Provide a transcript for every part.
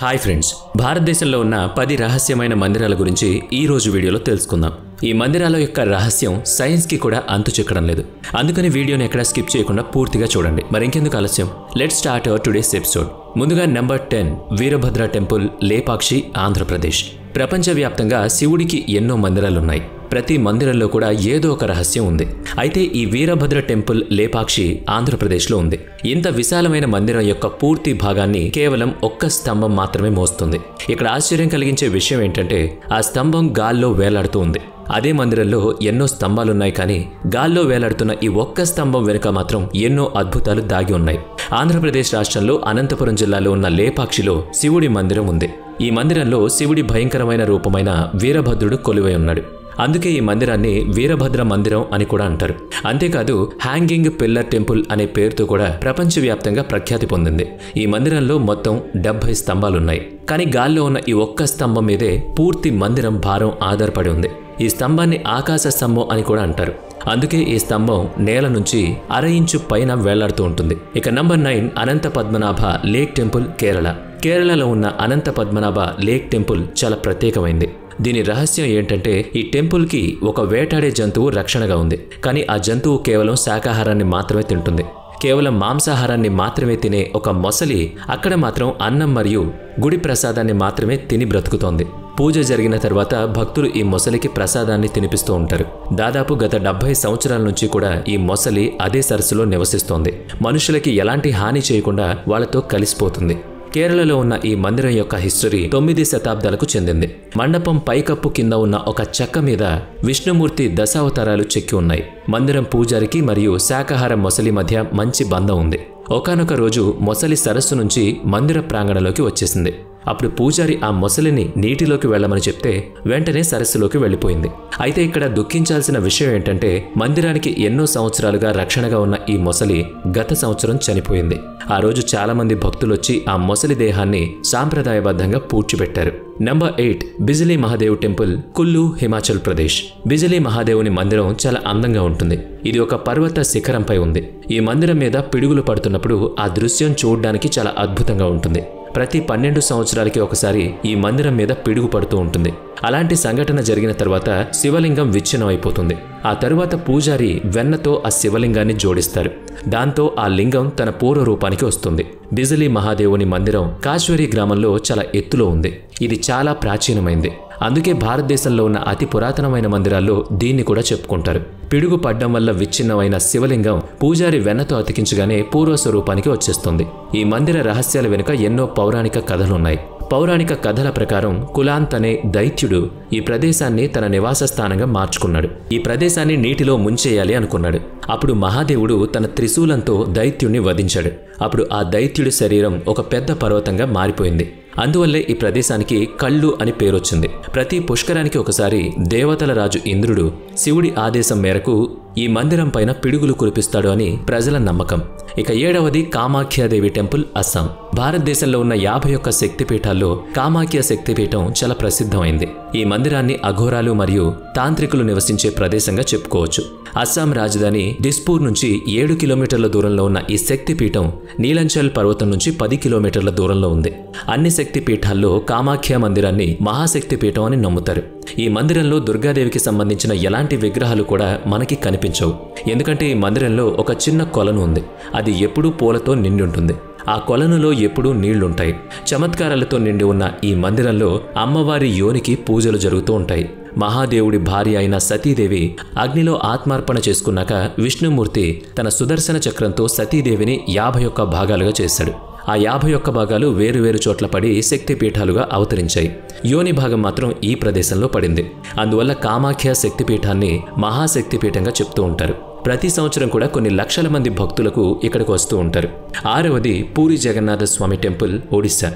Hi friends, భారతదేశంలో ఉన్న 10 రహస్యమైన మందిరాల గురించి ఈ రోజు వీడియోలో తెలుసుకుందాం. ఈ మందిరాల యొక్క రహస్యం సైన్స్కి కూడా అంతు చిక్కడం లేదు. అందుకని వీడియోని ఎక్కడా స్కిప్ చేయకుండా పూర్తిగా చూడండి. మరి ఇంకెందుకు ఆలస్యం, let's start our today's episode. ముందుగా నెంబర్ 10 వీరభద్ర టెంపుల్, లేపాక్షి, ఆంధ్రప్రదేశ్. ప్రపంచవ్యాప్తంగా శివుడికి ఎన్నో మందిరాలున్నాయి. ప్రతి మందిరంలో కూడా ఏదో ఒక రహస్యం ఉంది. అయితే ఈ వీరభద్ర టెంపుల్ లేపాక్షి ఆంధ్రప్రదేశ్లో ఉంది. ఇంత విశాలమైన మందిరం యొక్క పూర్తి భాగాన్ని కేవలం ఒక్క స్తంభం మాత్రమే మోస్తుంది. ఇక్కడ ఆశ్చర్యం కలిగించే విషయం ఏంటంటే ఆ స్తంభం గాల్లో వేలాడుతూ ఉంది. అదే మందిరంలో ఎన్నో స్తంభాలున్నాయి, కానీ గాల్లో వేలాడుతున్న ఈ ఒక్క స్తంభం వెనుక మాత్రం ఎన్నో అద్భుతాలు దాగి ఉన్నాయి. ఆంధ్రప్రదేశ్ రాష్ట్రంలో అనంతపురం జిల్లాలో ఉన్న లేపాక్షిలో శివుడి మందిరం ఉంది. ఈ మందిరంలో శివుడి భయంకరమైన రూపమైన వీరభద్రుడు కొలువై ఉన్నాడు. అందుకే ఈ మందిరాన్ని వీరభద్ర మందిరం అని కూడా అంటారు. అంతేకాదు హ్యాంగింగ్ పిల్లర్ టెంపుల్ అనే పేరుతో కూడా ప్రపంచవ్యాప్తంగా ప్రఖ్యాతి పొందింది. ఈ మందిరంలో మొత్తం 70 స్తంభాలున్నాయి, కానీ గాల్లో ఉన్న ఈ ఒక్క స్తంభం మీదే పూర్తి మందిరం భారం ఆధారపడి ఉంది. ఈ స్తంభాన్ని ఆకాశ స్తంభం అని కూడా అంటారు. అందుకే ఈ స్తంభం నేల నుంచి 1/2 ఇంచు పైన వేలాడుతూ ఉంటుంది. ఇక number 9 Anantha Padmanabha lake temple, Kerala. కేరళలో ఉన్న అనంత పద్మనాభ లేక్ టెంపుల్ చాలా ప్రత్యేకమైంది. దీని రహస్యం ఏంటంటే ఈ టెంపుల్కి ఒక వేటాడే జంతువు రక్షణగా ఉంది. కానీ ఆ జంతువు కేవలం శాకాహారాన్ని మాత్రమే తింటుంది. కేవలం మాంసాహారాన్ని మాత్రమే తినే ఒక మొసలి అక్కడ మాత్రం అన్నం మరియు గుడి ప్రసాదాన్ని మాత్రమే తిని బ్రతుకుతోంది. పూజ జరిగిన తర్వాత భక్తులు ఈ మొసలికి ప్రసాదాన్ని తినిపిస్తూ ఉంటారు. దాదాపు గత 70 సంవత్సరాల నుంచి కూడా ఈ మొసలి అదే సరస్సులో నివసిస్తోంది. మనుషులకి ఎలాంటి హాని చేయకుండా వాళ్ళతో కలిసిపోతుంది. కేరళలో ఉన్న ఈ మందిరం యొక్క హిస్టరీ 9 శతాబ్దాలకు చెందింది. మండపం పైకప్పు కింద ఉన్న ఒక చెక్క మీద విష్ణుమూర్తి దశావతారాలు చెక్కి ఉన్నాయి. మందిరం పూజారికి మరియు శాకాహార మొసలి మధ్య మంచి బంధం ఉంది. ఒకానొక రోజు మొసలి సరస్సు నుంచి మందిర ప్రాంగణంలోకి వచ్చేసింది. అప్పుడు పూజారి ఆ మొసలిని నీటిలోకి వెళ్లమని చెప్తే వెంటనే సరస్సులోకి వెళ్లిపోయింది. అయితే ఇక్కడ దుఃఖించాల్సిన విషయం ఏంటంటే మందిరానికి ఎన్నో సంవత్సరాలుగా రక్షణగా ఉన్న ఈ మొసలి గత సంవత్సరం చనిపోయింది. ఆ రోజు చాలా మంది భక్తులు వచ్చి ఆ మొసలి దేహాన్ని సాంప్రదాయబద్ధంగా పూడ్చిపెట్టారు. నంబర్ 8 బిజిలీ మహాదేవ్ టెంపుల్, కుల్లు, హిమాచల్ ప్రదేశ్. బిజిలీ మహాదేవుని మందిరం చాలా అందంగా ఉంటుంది. ఇది ఒక పర్వత శిఖరంపై ఉంది. ఈ మందిరం మీద పిడుగులు పడుతున్నప్పుడు ఆ దృశ్యం చూడడానికి చాలా అద్భుతంగా ఉంటుంది. ప్రతి 12 సంవత్సరాలకి ఒకసారి ఈ మందిరం మీద పిడుగు పడుతూ ఉంటుంది. అలాంటి సంఘటన జరిగిన తర్వాత శివలింగం విచ్ఛిన్నం అయిపోతుంది. ఆ తరువాత పూజారి వెన్నతో ఆ శివలింగాన్ని జోడిస్తారు. దాంతో ఆ లింగం తన పూర్వ రూపానికి వస్తుంది. బిజిలీ మహాదేవుని మందిరం కాశ్వరి గ్రామంలో చాలా ఎత్తులో ఉంది. ఇది చాలా ప్రాచీనమైంది. అందుకే భారతదేశంలో ఉన్న అతి పురాతనమైన మందిరాల్లో దీన్ని కూడా చెప్పుకుంటారు. పిడుగు పడ్డం వల్ల విచ్ఛిన్నమైన శివలింగం పూజారి వెన్నతో అతికించగానే పూర్వ స్వరూపానికి వచ్చేస్తుంది. ఈ మందిర రహస్యాల వెనుక ఎన్నో పౌరాణిక కథలున్నాయి. పౌరాణిక కథల ప్రకారం కులాంత్ అనే దైత్యుడు ఈ ప్రదేశాన్ని తన నివాస స్థానంగా మార్చుకున్నాడు. ఈ ప్రదేశాన్ని నీటిలో ముంచేయాలి అనుకున్నాడు. అప్పుడు మహాదేవుడు తన త్రిశూలంతో దైత్యుడిని వధించాడు. అప్పుడు ఆ దైత్యుడి శరీరం ఒక పెద్ద పర్వతంగా మారిపోయింది. అందువల్లే ఈ ప్రదేశానికి కళ్ళు అని పేరొచ్చింది. ప్రతి పుష్కరానికి ఒకసారి దేవతల రాజు ఇంద్రుడు శివుడి ఆదేశం మేరకు ఈ మందిరం పైన పిడుగులు కురిపిస్తాడు అని ప్రజల నమ్మకం. ఇక 7వది కామాఖ్యాదేవి టెంపుల్, అస్సాం. భారతదేశంలో ఉన్న 51 శక్తిపీఠాల్లో కామాఖ్య శక్తిపీఠం చాలా ప్రసిద్ధమైంది. ఈ మందిరాన్ని అఘోరాలు మరియు తాంత్రికులు నివసించే ప్రదేశంగా చెప్పుకోవచ్చు. అస్సాం రాజధాని దిస్పూర్ నుంచి 7 కిలోమీటర్ల దూరంలో ఉన్న ఈ శక్తిపీఠం నీలంచల్ పర్వతం నుంచి 10 కిలోమీటర్ల దూరంలో ఉంది. అన్ని శక్తిపీఠాల్లో కామాఖ్య మందిరాన్ని మహాశక్తిపీఠం అని నమ్ముతారు. ఈ మందిరంలో దుర్గాదేవికి సంబంధించిన ఎలాంటి విగ్రహాలు కూడా మనకి కనిపించవు. ఎందుకంటే ఈ మందిరంలో ఒక చిన్న కొలను ఉంది. అది ఎప్పుడూ పూలతో నిండి ఉంటుంది. ఆ కొలనులో ఎప్పుడూ నీళ్లుంటాయి. చమత్కారాలతో నిండి ఉన్న ఈ మందిరంలో అమ్మవారి యోనికి పూజలు జరుగుతూ ఉంటాయి. మహాదేవుడి భార్య అయిన సతీదేవి అగ్నిలో ఆత్మార్పణ చేసుకున్నాక విష్ణుమూర్తి తన సుదర్శన చక్రంతో సతీదేవిని 51 భాగాలుగా చేశాడు. ఆ 51 భాగాలు వేరువేరు చోట్ల పడి శక్తిపీఠాలుగా అవతరించాయి. యోని భాగం మాత్రం ఈ ప్రదేశంలో పడింది. అందువల్ల కామాఖ్య శక్తిపీఠాన్ని మహాశక్తిపీఠంగా చెప్తూ ఉంటారు. ప్రతి సంవత్సరం కూడా కొన్ని లక్షల మంది భక్తులకు ఇక్కడికి వస్తూ ఉంటారు. 6వది పూరి జగన్నాథ స్వామి టెంపుల్, ఒడిశా.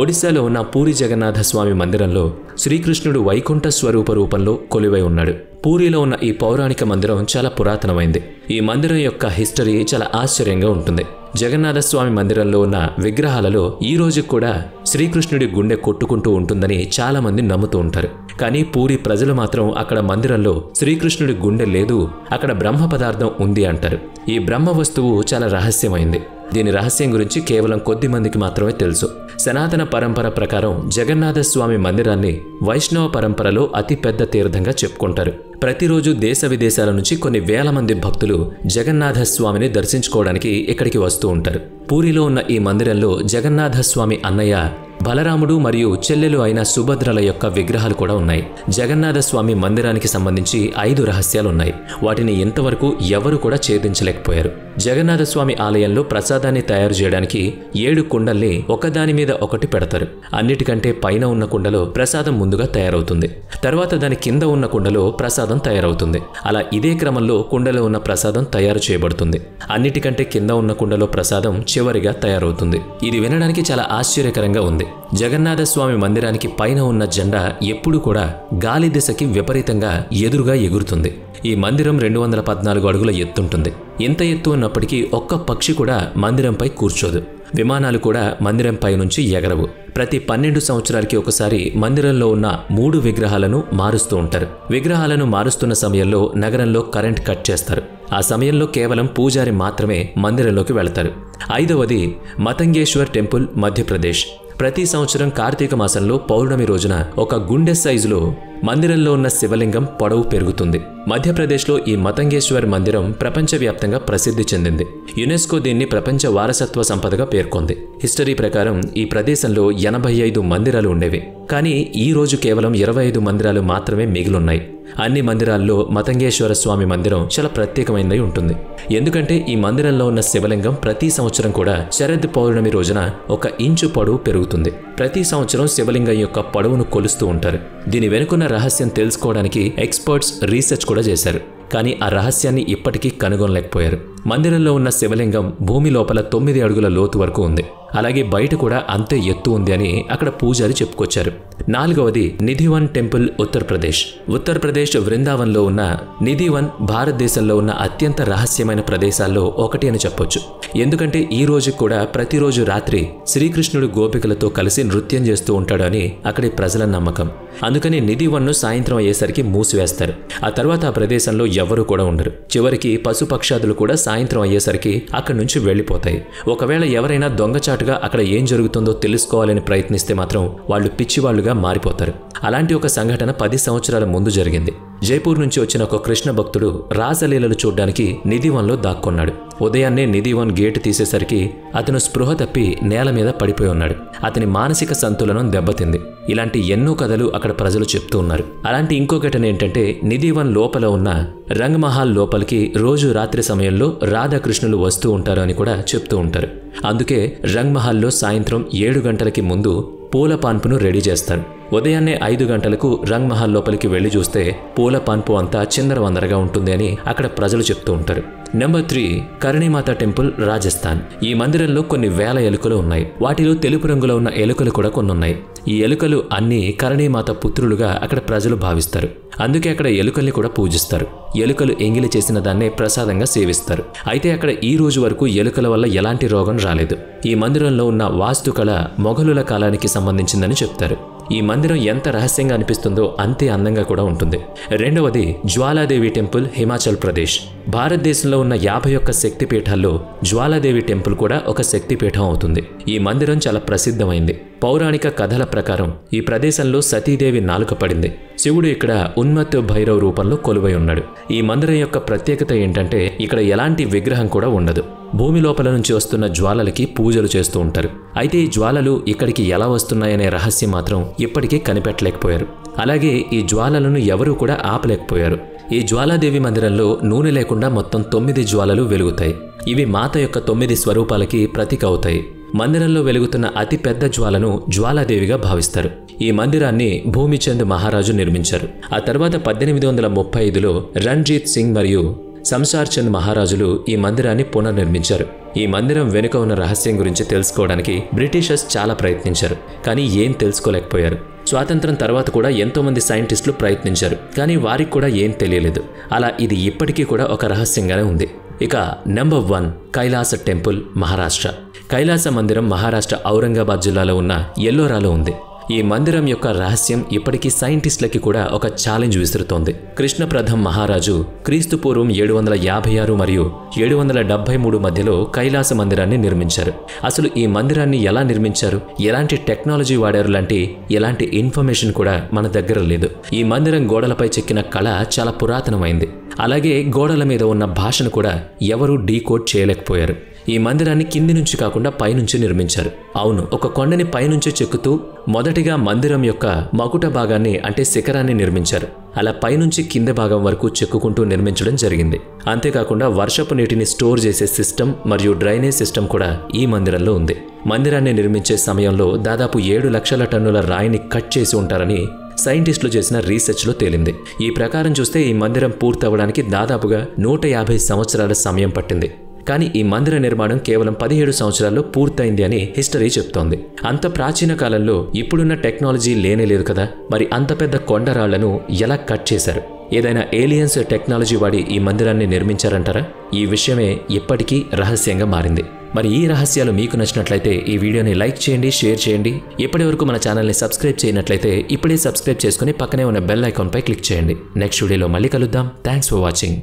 ఒడిశాలో ఉన్న పూరి జగన్నాథ స్వామి మందిరంలో శ్రీకృష్ణుడు వైకుంఠ స్వరూప రూపంలో కొలువై ఉన్నాడు. పూరిలో ఉన్న ఈ పౌరాణిక మందిరం చాలా పురాతనమైంది. ఈ మందిరం యొక్క హిస్టరీ చాలా ఆశ్చర్యంగా ఉంటుంది. జగన్నాథస్వామి మందిరంలో ఉన్న విగ్రహాలలో ఈ రోజు కూడా శ్రీకృష్ణుడి గుండె కొట్టుకుంటూ ఉంటుందని చాలా మంది నమ్ముతూ ఉంటారు. కానీ పూరి ప్రజలు మాత్రం అక్కడ మందిరంలో శ్రీకృష్ణుడి గుండె లేదు, అక్కడ బ్రహ్మ పదార్థం ఉంది అంటారు. ఈ బ్రహ్మ వస్తువు చాలా రహస్యమైంది. దీని రహస్యం గురించి కేవలం కొద్ది మందికి మాత్రమే తెలుసు. సనాతన పరంపర ప్రకారం జగన్నాథ స్వామి మందిరాన్ని వైష్ణవ పరంపరలో అతి పెద్ద తీర్థంగా చెప్పుకుంటారు. ప్రతిరోజు దేశ విదేశాల నుంచి కొన్ని వేల మంది భక్తులు జగన్నాథ స్వామిని దర్శించుకోవడానికి ఇక్కడికి వస్తూ ఉంటారు. పూరిలో ఉన్న ఈ మందిరంలో జగన్నాథ స్వామి అన్నయ్య బలరాముడు మరియు చెల్లెలు అయిన సుభద్రల యొక్క విగ్రహాలు కూడా ఉన్నాయి. జగన్నాథ స్వామి మందిరానికి సంబంధించి 5 రహస్యాలున్నాయి. వాటిని ఇంతవరకు ఎవరు కూడా ఛేదించలేకపోయారు. జగన్నాథ స్వామి ఆలయంలో ప్రసాదాన్ని తయారు చేయడానికి 7 కుండల్ని ఒకదాని మీద ఒకటి పెడతారు. అన్నిటికంటే పైన ఉన్న కుండలో ప్రసాదం ముందుగా తయారవుతుంది. తర్వాత దాని కింద ఉన్న కుండలో ప్రసాదం తయారవుతుంది. అలా ఇదే క్రమంలో కుండలో ఉన్న ప్రసాదం తయారు చేయబడుతుంది. అన్నిటికంటే కింద ఉన్న కుండలో ప్రసాదం చివరిగా తయారవుతుంది. ఇది వినడానికి చాలా ఆశ్చర్యకరంగా ఉంది. జగన్నాథ స్వామి మందిరానికి పైన ఉన్న జెండా ఎప్పుడూ కూడా గాలి దిశకి విపరీతంగా ఎదురుగా ఎగురుతుంది. ఈ మందిరం 214 అడుగుల ఎత్తుంటుంది. ఇంత ఎత్తు ఉన్నప్పటికీ ఒక్క పక్షి కూడా మందిరంపై కూర్చోదు. విమానాలు కూడా మందిరంపై నుంచి ఎగరవు. ప్రతి 12 సంవత్సరాలకి ఒకసారి మందిరంలో ఉన్న 3 విగ్రహాలను మారుస్తూ ఉంటారు. విగ్రహాలను మారుస్తున్న సమయంలో నగరంలో కరెంట్ కట్ చేస్తారు. ఆ సమయంలో కేవలం పూజారి మాత్రమే మందిరంలోకి వెళతారు. 5వది మతంగేశ్వర్ టెంపుల్, మధ్యప్రదేశ్. ప్రతి సంవత్సరం కార్తీక మాసంలో పౌర్ణమి రోజున ఒక గుండె సైజులో మందిరంలో ఉన్న శివలింగం పొడవు పెరుగుతుంది. మధ్యప్రదేశ్లో ఈ మతంగేశ్వర్ మందిరం ప్రపంచవ్యాప్తంగా ప్రసిద్ధి చెందింది. యునెస్కో దీన్ని ప్రపంచ వారసత్వ సంపదగా పేర్కొంది. హిస్టరీ ప్రకారం ఈ ప్రదేశంలో 85 మందిరాలు ఉండేవి. కానీ ఈ రోజు కేవలం 25 మందిరాలు మాత్రమే మిగిలున్నాయి. అన్ని మందిరాల్లో మతంగేశ్వర స్వామి మందిరం చాలా ప్రత్యేకమైనది ఉంటుంది. ఎందుకంటే ఈ మందిరంలో ఉన్న శివలింగం ప్రతి సంవత్సరం కూడా శరద్ పౌర్ణమి రోజున 1 ఇంచు పొడవు పెరుగుతుంది. ప్రతి సంవత్సరం శివలింగం యొక్క పొడవును కొలుస్తూ ఉంటారు. దీని వెనుకున్న రహస్యం తెలుసుకోవడానికి ఎక్స్పర్ట్స్ రీసెర్చ్ కూడా చేశారు. కానీ ఆ రహస్యాన్ని ఇప్పటికీ కనుగొనలేకపోయారు. మందిరంలో ఉన్న శివలింగం భూమి లోపల 9 అడుగుల లోతు వరకు ఉంది. అలాగే బయట కూడా అంతే ఎత్తు ఉంది అని అక్కడ పూజారి చెప్పుకొచ్చారు. 4వది నిధివన్ టెంపుల్, ఉత్తరప్రదేశ్. ఉత్తరప్రదేశ్ వృందావన్లో ఉన్న నిధివన్ భారతదేశంలో ఉన్న అత్యంత రహస్యమైన ప్రదేశాల్లో ఒకటి అని చెప్పొచ్చు. ఎందుకంటే ఈ రోజు కూడా ప్రతిరోజు రాత్రి శ్రీకృష్ణుడు గోపికలతో కలిసి నృత్యం చేస్తూ ఉంటాడు అని అక్కడి ప్రజల నమ్మకం. అందుకని నిధివన్ను సాయంత్రం అయ్యేసరికి మూసివేస్తారు. ఆ తర్వాత ఆ ప్రదేశంలో ఎవరూ కూడా ఉండరు. చివరికి పశుపక్షాదులు కూడా సాయంత్రం అయ్యేసరికి అక్కడి నుంచి వెళ్లిపోతాయి. ఒకవేళ ఎవరైనా దొంగచాటుగా అక్కడ ఏం జరుగుతుందో తెలుసుకోవాలని ప్రయత్నిస్తే మాత్రం వాళ్ళు పిచ్చివాళ్లుగా మారిపోతారు. అలాంటి ఒక సంఘటన 10 సంవత్సరాల ముందు జరిగింది. జైపూర్ నుంచి వచ్చిన ఒక కృష్ణ భక్తుడు రాసలీలలు చూడ్డానికి నిధివన్లో దాక్కున్నాడు. ఉదయాన్నే నిధివన్ గేటు తీసేసరికి అతను స్పృహ తప్పి నేల మీద పడిపోయి ఉన్నాడు. అతని మానసిక సంతులనం దెబ్బతింది. ఇలాంటి ఎన్నో కథలు అక్కడ ప్రజలు చెప్తూ ఉన్నారు. అలాంటి ఇంకో ఘటన ఏంటంటే నిధివన్ లోపల ఉన్న రంగ్ మహల్ లోపలికి రోజు రాత్రి సమయంలో రాధాకృష్ణులు వస్తూ ఉంటారు అని కూడా చెప్తూ ఉంటారు. అందుకే రంగ్ మహల్లో సాయంత్రం 7 గంటలకి ముందు పూల పాన్పును రెడీ చేస్తారు. ఉదయాన్నే 5 గంటలకు రంగ్ మహల్ లోపలికి వెళ్లి చూస్తే పూల పాన్పు అంతా చిందరవందరగా ఉంటుంది అని అక్కడ ప్రజలు చెప్తూ ఉంటారు. Number 3 Karnimata temple, Rajasthan. ఈ మందిరంలో కొన్ని వేల ఎలుకలు ఉన్నాయి. వాటిలో తెలుపు రంగులో ఉన్న ఎలుకలు కూడా కొన్ని ఉన్నాయి. ఈ ఎలుకలు అన్ని కరణీమాత పుత్రులుగా అక్కడ ప్రజలు భావిస్తారు. అందుకే అక్కడ ఎలుకల్ని కూడా పూజిస్తారు. ఎలుకలు ఎంగిలి చేసిన దాన్నే ప్రసాదంగా సేవిస్తారు. అయితే అక్కడ ఈ రోజు వరకు ఎలుకల వల్ల ఎలాంటి రోగం రాలేదు. ఈ మందిరంలో ఉన్న వాస్తుకళ మొఘలుల కాలానికి సంబంధించిందని చెప్తారు. ఈ మందిరం ఎంత రహస్యంగా అనిపిస్తుందో అంతే అందంగా కూడా ఉంటుంది. 2వది జ్వాలాదేవి టెంపుల్, హిమాచల్ ప్రదేశ్. భారతదేశంలో ఉన్న 51 శక్తిపీఠాల్లో జ్వాలాదేవి టెంపుల్ కూడా ఒక శక్తిపీఠం అవుతుంది. ఈ మందిరం చాలా ప్రసిద్ధమైంది. పౌరాణిక కథల ప్రకారం ఈ ప్రదేశంలో సతీదేవి నాలుక పడింది. శివుడు ఇక్కడ ఉన్మత్ భైరవ్ రూపంలో కొలువై ఉన్నాడు. ఈ మందిరం యొక్క ప్రత్యేకత ఏంటంటే ఇక్కడ ఎలాంటి విగ్రహం కూడా ఉండదు. భూమి లోపల నుంచి వస్తున్న జ్వాలలకి పూజలు చేస్తూ ఉంటారు. అయితే ఈ జ్వాలలు ఇక్కడికి ఎలా వస్తున్నాయనే రహస్యం మాత్రం ఇప్పటికీ కనిపెట్టలేకపోయారు. అలాగే ఈ జ్వాలలను ఎవరూ కూడా ఆపలేకపోయారు. ఈ జ్వాలాదేవి మందిరంలో నూనె లేకుండా మొత్తం 9 జ్వాలలు వెలుగుతాయి. ఇవి మాత యొక్క 9 స్వరూపాలకి ప్రతీక అవుతాయి. మందిరంలో వెలుగుతున్న అతి పెద్ద జ్వాలను జ్వాలాదేవిగా భావిస్తారు. ఈ మందిరాన్ని భూమిచంద్ మహారాజు నిర్మించారు. ఆ తర్వాత 1835లో రణ్జీత్ సింగ్ మరియు సంసార్ చంద్ మహారాజులు ఈ మందిరాన్ని పునర్నిర్మించారు. ఈ మందిరం వెనుక ఉన్న రహస్యం గురించి తెలుసుకోవడానికి బ్రిటిషర్స్ చాలా ప్రయత్నించారు, కానీ ఏం తెలుసుకోలేకపోయారు. స్వాతంత్రం తర్వాత కూడా ఎంతోమంది సైంటిస్టులు ప్రయత్నించారు, కానీ వారికి కూడా ఏం తెలియలేదు. అలా ఇది ఇప్పటికీ కూడా ఒక రహస్యంగానే ఉంది. ఇక నెంబర్ 1 కైలాస టెంపుల్, మహారాష్ట్ర. కైలాస మందిరం మహారాష్ట్ర ఔరంగాబాద్ జిల్లాలో ఉన్న ఎల్లోరాలో ఉంది. ఈ మందిరం యొక్క రహస్యం ఇప్పటికీ సైంటిస్టులకి కూడా ఒక ఛాలెంజ్ విసురుతోంది. కృష్ణప్రథం మహారాజు క్రీస్తు పూర్వం 756 మరియు 773 మధ్యలో కైలాస మందిరాన్ని నిర్మించారు. అసలు ఈ మందిరాన్ని ఎలా నిర్మించారు, ఎలాంటి టెక్నాలజీ వాడారు లాంటి ఎలాంటి ఇన్ఫర్మేషన్ కూడా మన దగ్గర లేదు. ఈ మందిరం గోడలపై చెక్కిన కళ చాలా పురాతనమైంది. అలాగే గోడల మీద ఉన్న భాషను కూడా ఎవరూ డీకోడ్ చేయలేకపోయారు. ఈ మందిరాన్ని కింది నుంచి కాకుండా పైనుంచి నిర్మించారు. అవును, ఒక కొండని పైనుంచి చెక్కుతూ మొదటిగా మందిరం యొక్క మకుట భాగాన్ని అంటే శిఖరాన్ని నిర్మించారు. అలా పైనుంచి కింద భాగం వరకు చెక్కుకుంటూ నిర్మించడం జరిగింది. అంతేకాకుండా వర్షపు నీటిని స్టోర్ చేసే సిస్టమ్ మరియు డ్రైనేజ్ సిస్టమ్ కూడా ఈ మందిరంలో ఉంది. మందిరాన్ని నిర్మించే సమయంలో దాదాపు 7 లక్షల టన్నుల రాయిని కట్ చేసి ఉంటారని సైంటిస్టులు చేసిన రీసెర్చ్లో తేలింది. ఈ ప్రకారం చూస్తే ఈ మందిరం పూర్తవడానికి దాదాపుగా 150 సంవత్సరాల సమయం పట్టింది. కానీ ఈ మందిర నిర్మాణం కేవలం 17 సంవత్సరాల్లో పూర్తయింది అని హిస్టరీ చెప్తోంది. అంత ప్రాచీన కాలంలో ఇప్పుడున్న టెక్నాలజీ లేనేలేదు కదా. మరి అంత పెద్ద కొండరాళ్లను ఎలా కట్ చేశారు? ఏదైనా ఏలియన్స్ టెక్నాలజీ వాడి ఈ మందిరాన్ని నిర్మించారంటారా? ఈ విషయమే ఇప్పటికీ రహస్యంగా మారింది. మరి ఈ రహస్యాలు మీకు నచ్చినట్లయితే ఈ వీడియోని లైక్ చేయండి, షేర్ చేయండి. ఇప్పటి వరకు మన ఛానల్ని సబ్స్క్రైబ్ చేయనట్లయితే ఇప్పుడే సబ్స్క్రైబ్ చేసుకుని పక్కనే ఉన్న బెల్ ఐకాన్పై క్లిక్ చేయండి. నెక్స్ట్ వీడియోలో మళ్ళీ కలుద్దాం. Thanks for watching.